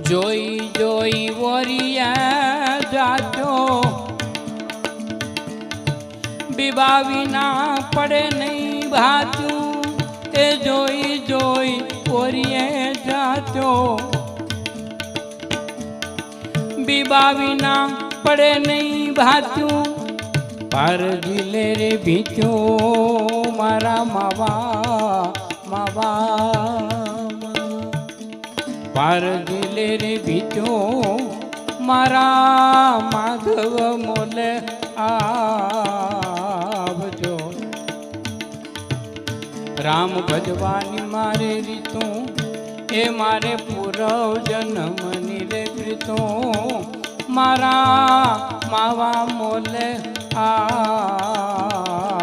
જોઈ જોઈ વરિયા જાજો બીબા વિના પડે નહીં ભાતું એ જોઈ જોઈ વરિયે જાજો બીબા વિના પડે નહીં ભાતું પાર દિલે રે ભીચો મારા માવા માવા પાર દિલે રે ભીચો મારા માધવ મોલે આવજો રામ ભજવાની મારે રીતું એ મારે પૂરવ જન્મની રે પ્રીતું મારા માવા મોલે આ